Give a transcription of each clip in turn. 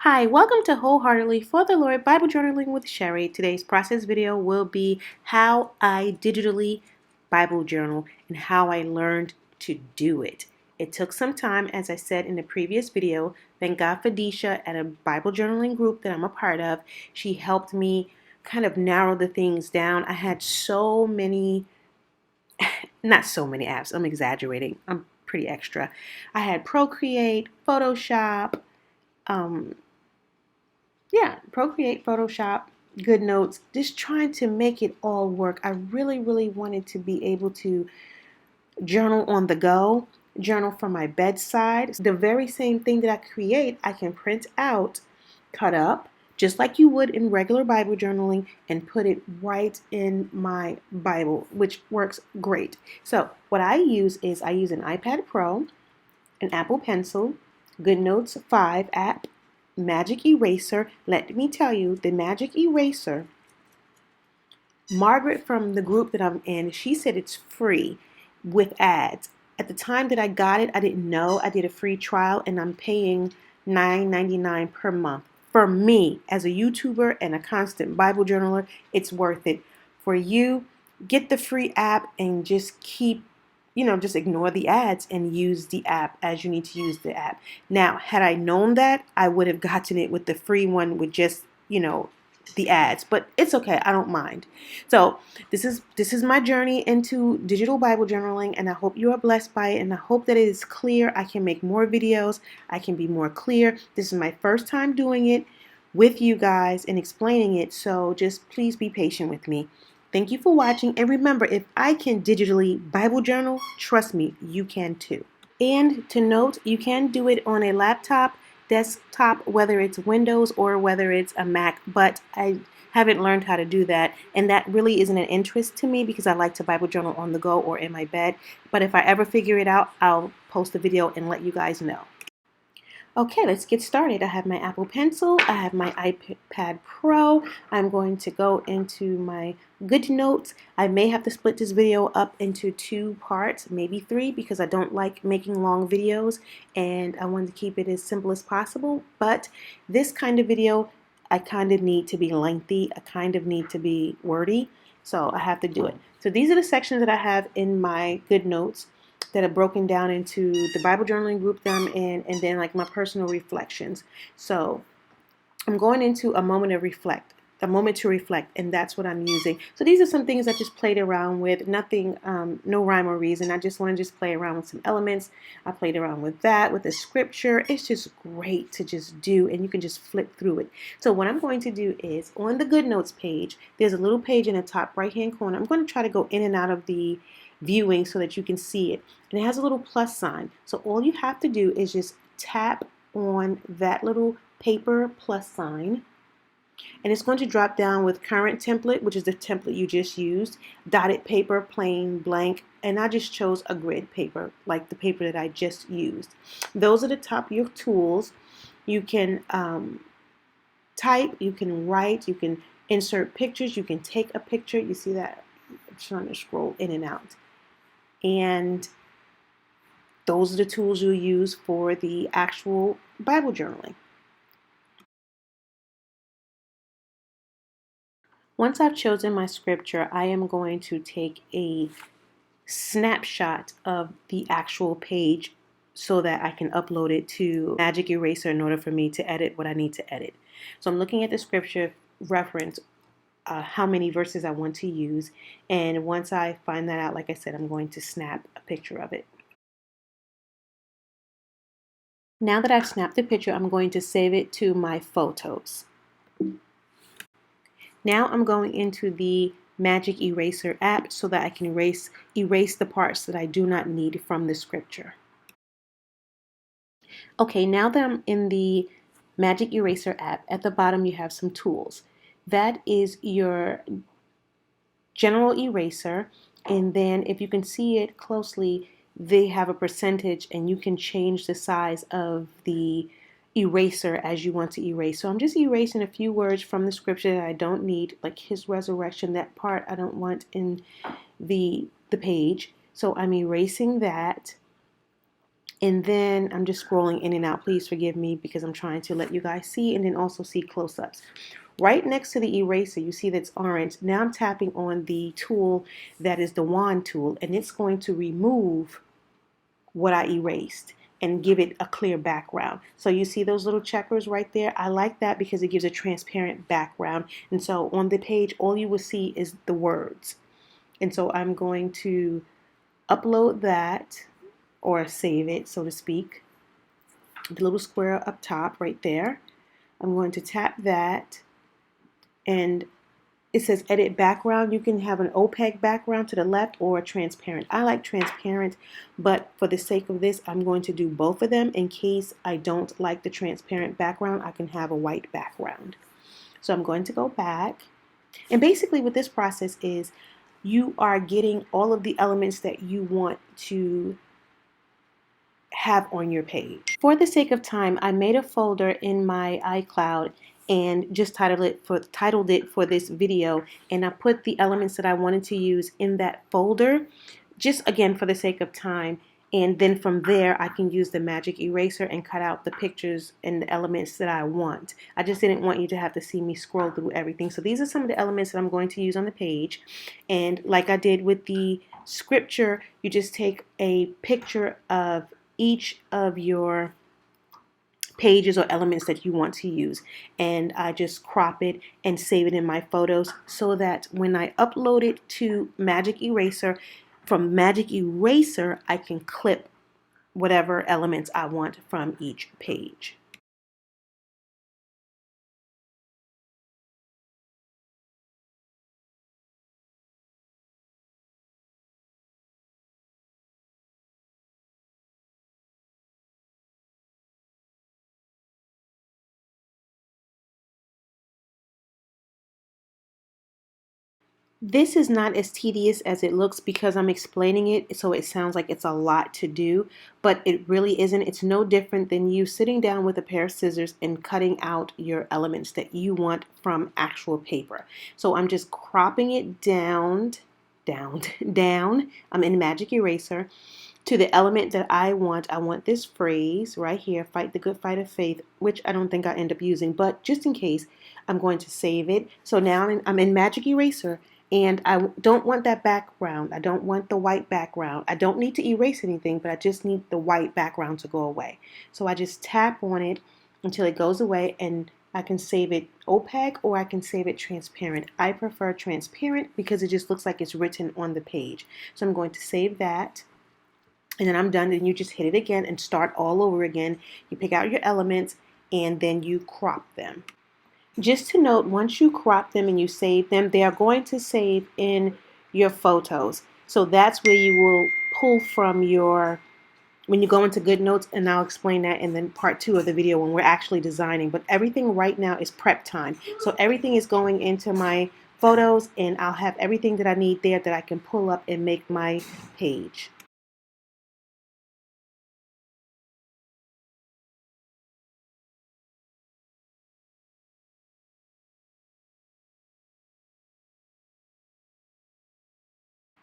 Hi, welcome to Wholeheartedly for the Lord Bible Journaling with Sherry. Today's process video will be how I digitally Bible journal and how I learned to do it. It took some time, as I said in the previous video. Thank God for Deisha at a Bible journaling group that I'm a part of. She helped me kind of narrow the things down. I had so many, not so many apps, I'm exaggerating. I'm pretty extra. I had Procreate, Photoshop, um, Procreate, Photoshop, GoodNotes, just trying to make it all work. I really, really wanted to be able to journal on the go, journal from my bedside. The very same thing that I create, I can print out, cut up, just like you would in regular Bible journaling, and put it right in my Bible, which works great. So what I use is I use an iPad Pro, an Apple Pencil, GoodNotes 5 app, Magic Eraser. Let me tell you, the Magic Eraser, Margaret from the group that I'm in, she said it's free with ads. At the time that I got it, I didn't know. I did a free trial and I'm paying $9.99 per month. For me, as a YouTuber and a constant Bible journaler, it's worth it. For you, get the free app and just keep, just ignore the ads and use the app as you need to use the app. Now, had I known that, I would have gotten it with the free one with just, the ads, but it's okay. I don't mind. So this is my journey into digital Bible journaling, and I hope you are blessed by it, and I hope that it is clear. I can make more videos. I can be more clear. This is my first time doing it with you guys and explaining it, so just please be patient with me. Thank you for watching, and remember, if I can digitally Bible journal, trust me, you can too. And to note, you can do it on a laptop, desktop, whether it's Windows or whether it's a Mac, but I haven't learned how to do that, and that really isn't an interest to me because I like to Bible journal on the go or in my bed. But if I ever figure it out, I'll post a video and let you guys know. Okay, let's get started. I have my Apple Pencil. I have my iPad Pro. I'm going to go into my GoodNotes. I may have to split this video up into 2 parts, maybe 3, because I don't like making long videos and I want to keep it as simple as possible. But this kind of video, I kind of need to be lengthy. I kind of need to be wordy, so I have to do it. So these are the sections that I have in my GoodNotes that are broken down into the Bible journaling group that I'm in, and then like my personal reflections. So I'm going into a moment to reflect, and that's what I'm using. So these are some things I just played around with, nothing, no rhyme or reason. I just want to just play around with some elements. I played around with that, with the scripture. It's just great to just do, and you can just flip through it. So what I'm going to do is on the GoodNotes page, there's a little page in the top right-hand corner. I'm going to try to go in and out of the viewing so that you can see it. And it has a little plus sign. So all you have to do is just tap on that little paper plus sign, and it's going to drop down with current template, which is the template you just used, dotted paper, plain, blank, and I just chose a grid paper, like the paper that I just used. Those are the top of your tools. You can type, you can write, you can insert pictures, you can take a picture. You see that? I'm trying to scroll in and out. And those are the tools you'll use for the actual Bible journaling. Once I've chosen my scripture, I am going to take a snapshot of the actual page so that I can upload it to Magic Eraser in order for me to edit what I need to edit. So I'm looking at the scripture reference, how many verses I want to use, and once I find that out, like I said, I'm going to snap a picture of it. Now that I've snapped the picture, I'm going to save it to my photos. Now I'm going into the Magic Eraser app so that I can erase the parts that I do not need from the scripture. Okay, now that I'm in the Magic Eraser app, at the bottom you have some tools. That is your general eraser, and then if you can see it closely, they have a percentage and you can change the size of the eraser as you want to erase. So I'm just erasing a few words from the scripture that I don't need, like his resurrection. That part I don't want in the page. So I'm erasing that. And then I'm just scrolling in and out. Please forgive me because I'm trying to let you guys see and then also see close-ups. Right next to the eraser, you see that's orange. Now I'm tapping on the tool that is the wand tool, and it's going to remove what I erased and give it a clear background. So you see those little checkers right there? I like that because it gives a transparent background. And so on the page, all you will see is the words. And so I'm going to upload that or save it, so to speak. The little square up top right there. I'm going to tap that, and it says edit background. You can have an opaque background to the left or a transparent. I like transparent, but for the sake of this, I'm going to do both of them. In case I don't like the transparent background, I can have a white background. So I'm going to go back. And basically what this process is, you are getting all of the elements that you want to have on your page. For the sake of time, I made a folder in my iCloud and just titled it for this video, and I put the elements that I wanted to use in that folder, just again for the sake of time. And then from there, I can use the magic eraser and cut out the pictures and the elements that I want. I just didn't want you to have to see me scroll through everything. So these are some of the elements that I'm going to use on the page. And like I did with the scripture, you just take a picture of each of your pages or elements that you want to use, and I just crop it and save it in my photos so that when I upload it to Magic Eraser, from Magic Eraser I can clip whatever elements I want from each page. This is not as tedious as it looks because I'm explaining it, so it sounds like it's a lot to do, but it really isn't. It's no different than you sitting down with a pair of scissors and cutting out your elements that you want from actual paper. So I'm just cropping it down. I'm in Magic Eraser to the element that I want. I want this phrase right here, fight the good fight of faith, which I don't think I end up using, but just in case, I'm going to save it. So now I'm in Magic Eraser, and I don't want that background. I don't want the white background. I don't need to erase anything, but I just need the white background to go away. So I just tap on it until it goes away, and I can save it opaque or I can save it transparent. I prefer transparent because it just looks like it's written on the page. So I'm going to save that. And then I'm done. Then you just hit it again and start all over again. You pick out your elements and then you crop them. Just to note, once you crop them and you save them, they are going to save in your photos. So that's where you will pull from when you go into GoodNotes, and I'll explain that in the part 2 of the video when we're actually designing. But everything right now is prep time. So everything is going into my photos, and I'll have everything that I need there that I can pull up and make my page.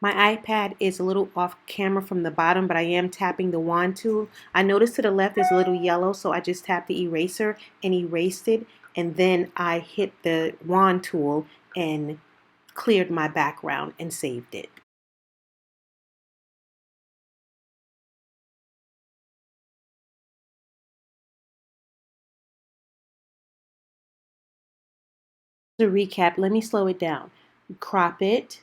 My iPad is a little off camera from the bottom, but I am tapping the wand tool. I noticed to the left is a little yellow, so I just tapped the eraser and erased it, and then I hit the wand tool and cleared my background and saved it. To recap, let me slow it down. Crop it,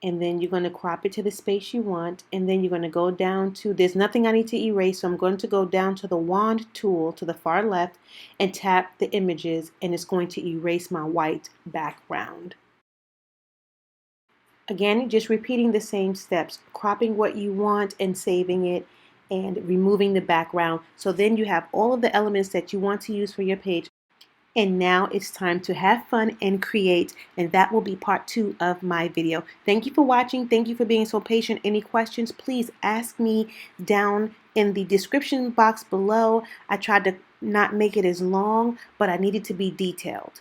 and then you're going to crop it to the space you want, and then you're going to go down to, there's nothing I need to erase, so I'm going to go down to the wand tool to the far left and tap the images, and it's going to erase my white background. Again, just repeating the same steps, cropping what you want and saving it and removing the background. So then you have all of the elements that you want to use for your page. And now it's time to have fun and create, and that will be part 2 of my video. Thank you for watching. Thank you for being so patient. Any questions, please ask me down in the description box below. I tried to not make it as long, but I needed to be detailed.